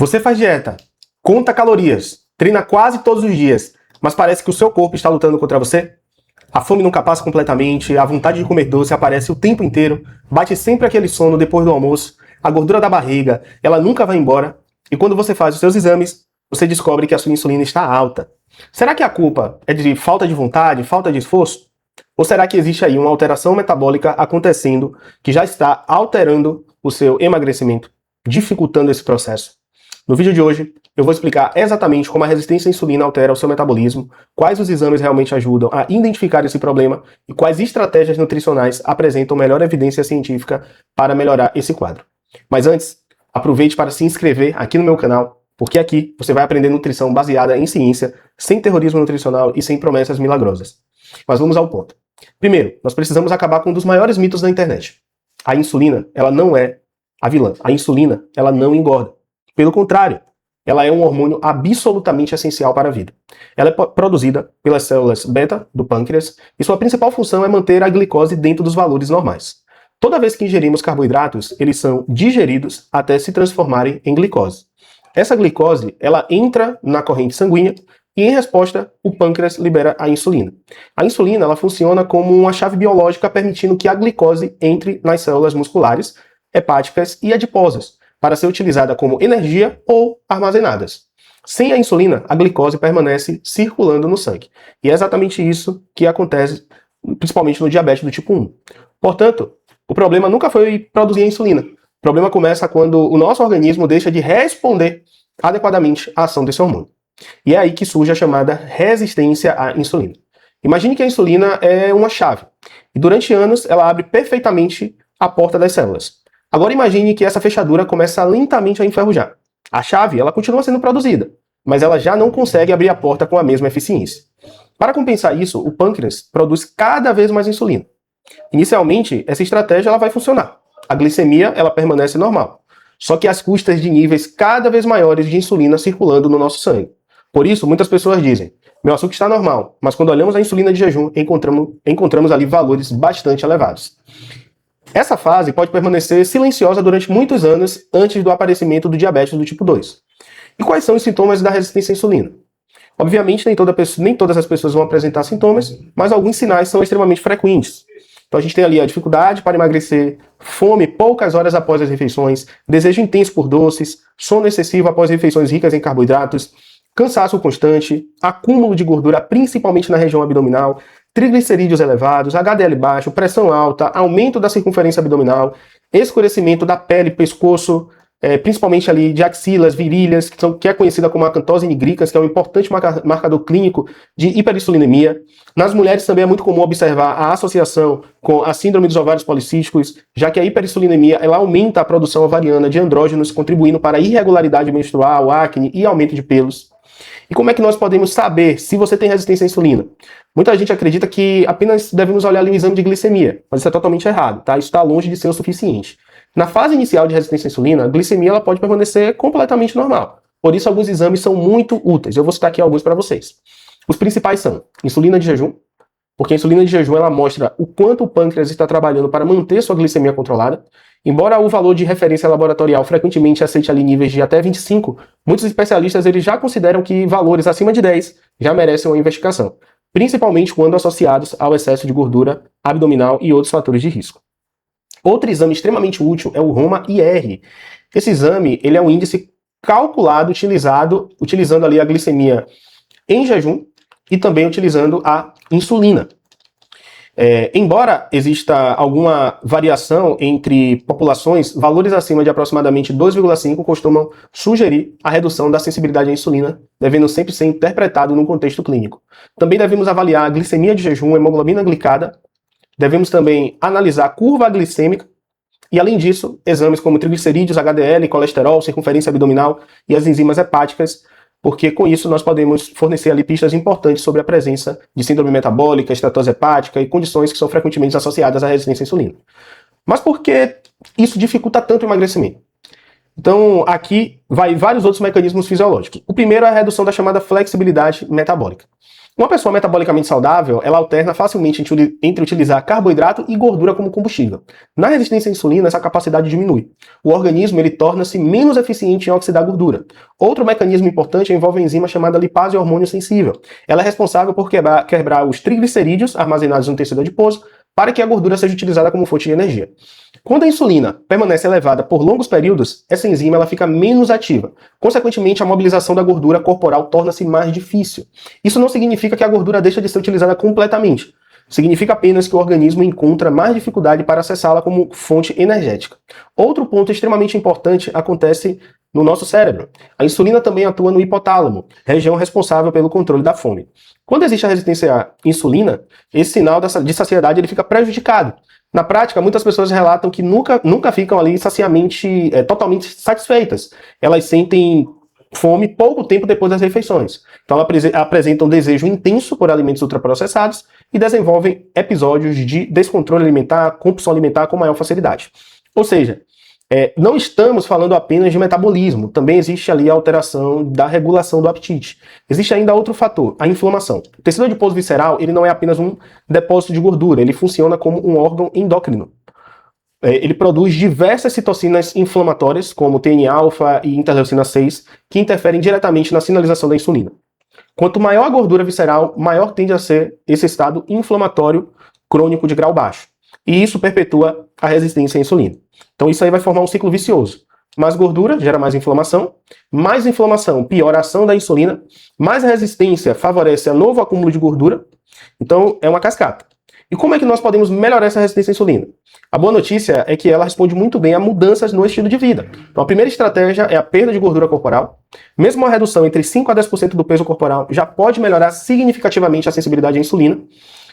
Você faz dieta, conta calorias, treina quase todos os dias, mas parece que o seu corpo está lutando contra você? A fome nunca passa completamente, a vontade de comer doce aparece o tempo inteiro, bate sempre aquele sono depois do almoço, a gordura da barriga, ela nunca vai embora, e quando você faz os seus exames, você descobre que a sua insulina está alta. Será que a culpa é de falta de vontade, falta de esforço? Ou será que existe aí uma alteração metabólica acontecendo que já está alterando o seu emagrecimento, dificultando esse processo? No vídeo de hoje, eu vou explicar exatamente como a resistência à insulina altera o seu metabolismo, quais os exames realmente ajudam a identificar esse problema e quais estratégias nutricionais apresentam melhor evidência científica para melhorar esse quadro. Mas antes, aproveite para se inscrever aqui no meu canal, porque aqui você vai aprender nutrição baseada em ciência, sem terrorismo nutricional e sem promessas milagrosas. Mas vamos ao ponto. Primeiro, nós precisamos acabar com um dos maiores mitos da internet. A insulina, ela não é a vilã. A insulina, ela não engorda. Pelo contrário, ela é um hormônio absolutamente essencial para a vida. Ela é produzida pelas células beta do pâncreas e sua principal função é manter a glicose dentro dos valores normais. Toda vez que ingerimos carboidratos, eles são digeridos até se transformarem em glicose. Essa glicose, ela entra na corrente sanguínea e, em resposta, o pâncreas libera a insulina. A insulina, ela funciona como uma chave biológica permitindo que a glicose entre nas células musculares, hepáticas e adiposas, para ser utilizada como energia ou armazenadas. Sem a insulina, a glicose permanece circulando no sangue. E é exatamente isso que acontece, principalmente no diabetes do tipo 1. Portanto, o problema nunca foi produzir a insulina. O problema começa quando o nosso organismo deixa de responder adequadamente à ação desse hormônio. E é aí que surge a chamada resistência à insulina. Imagine que a insulina é uma chave. E durante anos, ela abre perfeitamente a porta das células. Agora imagine que essa fechadura começa lentamente a enferrujar. A chave, ela continua sendo produzida, mas ela já não consegue abrir a porta com a mesma eficiência. Para compensar isso, o pâncreas produz cada vez mais insulina. Inicialmente, essa estratégia ela vai funcionar. A glicemia, ela permanece normal, só que às custas de níveis cada vez maiores de insulina circulando no nosso sangue. Por isso, muitas pessoas dizem, meu açúcar está normal, mas quando olhamos a insulina de jejum, encontramos ali valores bastante elevados. Essa fase pode permanecer silenciosa durante muitos anos antes do aparecimento do diabetes do tipo 2. E quais são os sintomas da resistência à insulina? Obviamente, nem todas as pessoas vão apresentar sintomas, mas alguns sinais são extremamente frequentes. Então a gente tem ali a dificuldade para emagrecer, fome poucas horas após as refeições, desejo intenso por doces, sono excessivo após refeições ricas em carboidratos, cansaço constante, acúmulo de gordura principalmente na região abdominal, triglicerídeos elevados, HDL baixo, pressão alta, aumento da circunferência abdominal, escurecimento da pele, pescoço, principalmente ali de axilas, virilhas, que é conhecida como acantose nigricans, que é um importante marcador clínico de hiperinsulinemia. Nas mulheres também é muito comum observar a associação com a síndrome dos ovários policísticos, já que a hiperinsulinemia ela aumenta a produção ovariana de andrógenos, contribuindo para a irregularidade menstrual, acne e aumento de pelos. E como é que nós podemos saber se você tem resistência à insulina? Muita gente acredita que apenas devemos olhar ali o exame de glicemia, mas isso é totalmente errado, tá? Isso está longe de ser o suficiente. Na fase inicial de resistência à insulina, a glicemia ela pode permanecer completamente normal. Por isso, alguns exames são muito úteis. Eu vou citar aqui alguns para vocês. Os principais são insulina de jejum, porque a insulina de jejum ela mostra o quanto o pâncreas está trabalhando para manter sua glicemia controlada. Embora o valor de referência laboratorial frequentemente aceite ali níveis de até 25, muitos especialistas eles já consideram que valores acima de 10 já merecem uma investigação, principalmente quando associados ao excesso de gordura abdominal e outros fatores de risco. Outro exame extremamente útil é o ROMA-IR. Esse exame ele é um índice calculado utilizando ali a glicemia em jejum e também utilizando a insulina. Embora exista alguma variação entre populações, valores acima de aproximadamente 2,5 costumam sugerir a redução da sensibilidade à insulina, devendo sempre ser interpretado num contexto clínico. Também devemos avaliar a glicemia de jejum, hemoglobina glicada, devemos também analisar a curva glicêmica e, além disso, exames como triglicerídeos, HDL, colesterol, circunferência abdominal e as enzimas hepáticas, porque com isso nós podemos fornecer ali pistas importantes sobre a presença de síndrome metabólica, esteatose hepática e condições que são frequentemente associadas à resistência à insulina. Mas por que isso dificulta tanto o emagrecimento? Então, aqui vai vários outros mecanismos fisiológicos. O primeiro é a redução da chamada flexibilidade metabólica. Uma pessoa metabolicamente saudável, ela alterna facilmente entre utilizar carboidrato e gordura como combustível. Na resistência à insulina, essa capacidade diminui. O organismo ele torna-se menos eficiente em oxidar gordura. Outro mecanismo importante envolve a enzima chamada lipase hormônio sensível. Ela é responsável por quebrar os triglicerídeos armazenados no tecido adiposo para que a gordura seja utilizada como fonte de energia. Quando a insulina permanece elevada por longos períodos, essa enzima ela fica menos ativa. Consequentemente, a mobilização da gordura corporal torna-se mais difícil. Isso não significa que a gordura deixa de ser utilizada completamente. Significa apenas que o organismo encontra mais dificuldade para acessá-la como fonte energética. Outro ponto extremamente importante acontece no nosso cérebro. A insulina também atua no hipotálamo, região responsável pelo controle da fome. Quando existe a resistência à insulina, esse sinal de saciedade ele fica prejudicado. Na prática, muitas pessoas relatam que nunca ficam ali totalmente satisfeitas. Elas sentem fome pouco tempo depois das refeições. Então, elas apresentam desejo intenso por alimentos ultraprocessados e desenvolvem episódios de descontrole alimentar, compulsão alimentar com maior facilidade. Ou seja, não estamos falando apenas de metabolismo, também existe ali a alteração da regulação do apetite. Existe ainda outro fator, a inflamação. O tecido adiposo visceral ele não é apenas um depósito de gordura, ele funciona como um órgão endócrino. Ele produz diversas citocinas inflamatórias, como TNA-alfa e interleucina 6, que interferem diretamente na sinalização da insulina. Quanto maior a gordura visceral, maior tende a ser esse estado inflamatório crônico de grau baixo. E isso perpetua a resistência à insulina. Então isso aí vai formar um ciclo vicioso. Mais gordura gera mais inflamação piora a ação da insulina, mais resistência favorece a novo acúmulo de gordura. Então é uma cascata. E como é que nós podemos melhorar essa resistência à insulina? A boa notícia é que ela responde muito bem a mudanças no estilo de vida. Então a primeira estratégia é a perda de gordura corporal. Mesmo uma redução entre 5 a 10% do peso corporal já pode melhorar significativamente a sensibilidade à insulina.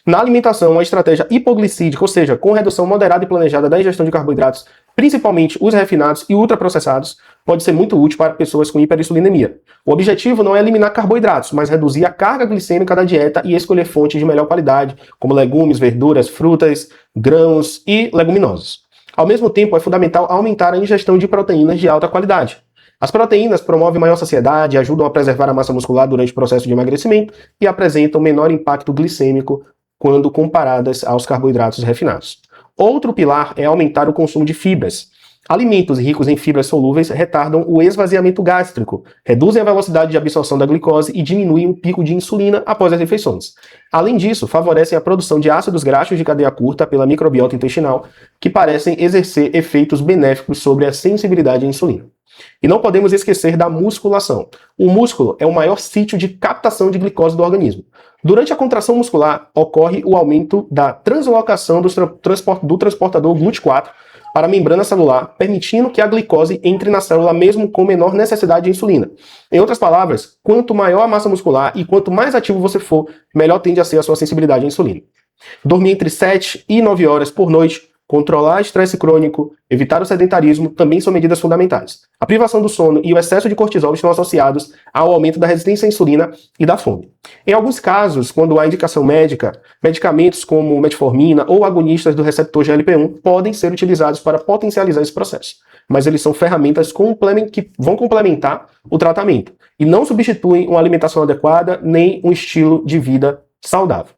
Na alimentação, uma estratégia hipoglicídica, ou seja, com redução moderada e planejada da ingestão de carboidratos, principalmente os refinados e ultraprocessados, pode ser muito útil para pessoas com hiperinsulinemia. O objetivo não é eliminar carboidratos, mas reduzir a carga glicêmica da dieta e escolher fontes de melhor qualidade, como legumes, verduras, frutas, grãos e leguminosas. Ao mesmo tempo, é fundamental aumentar a ingestão de proteínas de alta qualidade. As proteínas promovem maior saciedade, ajudam a preservar a massa muscular durante o processo de emagrecimento e apresentam menor impacto glicêmico quando comparadas aos carboidratos refinados. Outro pilar é aumentar o consumo de fibras. Alimentos ricos em fibras solúveis retardam o esvaziamento gástrico, reduzem a velocidade de absorção da glicose e diminuem o pico de insulina após as refeições. Além disso, favorecem a produção de ácidos graxos de cadeia curta pela microbiota intestinal, que parecem exercer efeitos benéficos sobre a sensibilidade à insulina. E não podemos esquecer da musculação. O músculo é o maior sítio de captação de glicose do organismo. Durante a contração muscular, ocorre o aumento da translocação do transportador GLUT4 para a membrana celular, permitindo que a glicose entre na célula mesmo com menor necessidade de insulina. Em outras palavras, quanto maior a massa muscular e quanto mais ativo você for, melhor tende a ser a sua sensibilidade à insulina. Dormir entre 7 e 9 horas por noite, controlar estresse crônico, evitar o sedentarismo também são medidas fundamentais. A privação do sono e o excesso de cortisol estão associados ao aumento da resistência à insulina e da fome. Em alguns casos, quando há indicação médica, medicamentos como metformina ou agonistas do receptor GLP-1 podem ser utilizados para potencializar esse processo. Mas eles são ferramentas que vão complementar o tratamento e não substituem uma alimentação adequada nem um estilo de vida saudável.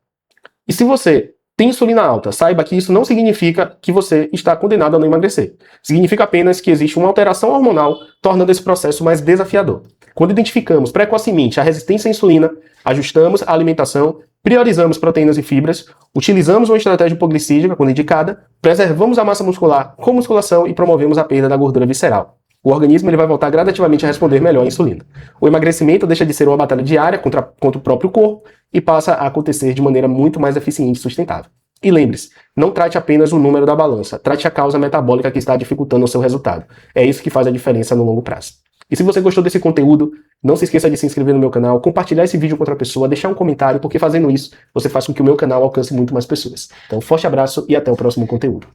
E se você tem insulina alta, saiba que isso não significa que você está condenado a não emagrecer. Significa apenas que existe uma alteração hormonal, tornando esse processo mais desafiador. Quando identificamos precocemente a resistência à insulina, ajustamos a alimentação, priorizamos proteínas e fibras, utilizamos uma estratégia hipoglicídica quando indicada, preservamos a massa muscular com musculação e promovemos a perda da gordura visceral. O organismo ele vai voltar gradativamente a responder melhor à insulina. O emagrecimento deixa de ser uma batalha diária contra o próprio corpo e passa a acontecer de maneira muito mais eficiente e sustentável. E lembre-se, não trate apenas o número da balança, trate a causa metabólica que está dificultando o seu resultado. É isso que faz a diferença no longo prazo. E se você gostou desse conteúdo, não se esqueça de se inscrever no meu canal, compartilhar esse vídeo com outra pessoa, deixar um comentário, porque fazendo isso, você faz com que o meu canal alcance muito mais pessoas. Então, forte abraço e até o próximo conteúdo.